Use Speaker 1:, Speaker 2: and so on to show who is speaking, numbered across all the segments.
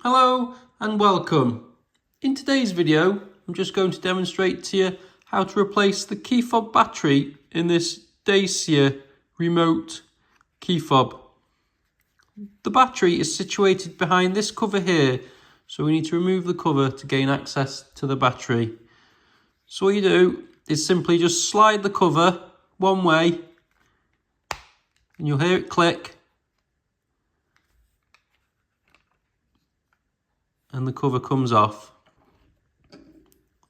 Speaker 1: Hello and welcome. In today's video, I'm just going to demonstrate to you how to replace the key fob battery in this Dacia remote key fob. The battery is situated behind this cover here, so we need to remove the cover to gain access to the battery. So what you do is simply just slide the cover one way and you'll hear it click. And the cover comes off.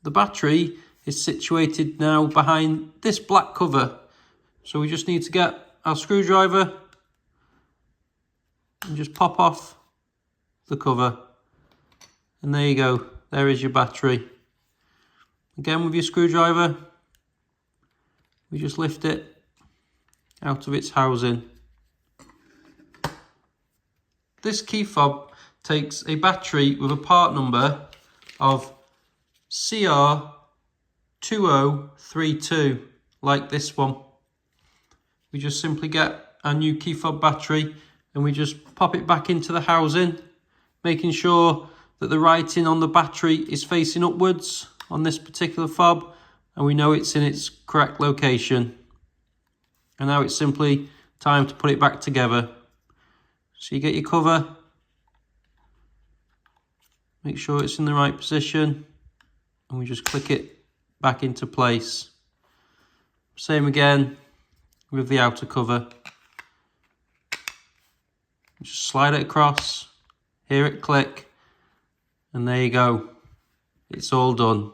Speaker 1: The battery is situated now behind this black cover, so we just need to get our screwdriver and just pop off the cover, and there you go, there is your battery. Again, with your screwdriver, we just lift it out of its housing. This key fob takes a battery with a part number of CR2032, like this one. We just simply get our new key fob battery and we just pop it back into the housing, making sure that the writing on the battery is facing upwards on this particular fob and we know it's in its correct location. And now it's simply time to put it back together. So you get your cover, make sure it's in the right position, and we just click it back into place. Same again with the outer cover. Just slide it across, hear it click, and there you go. It's all done.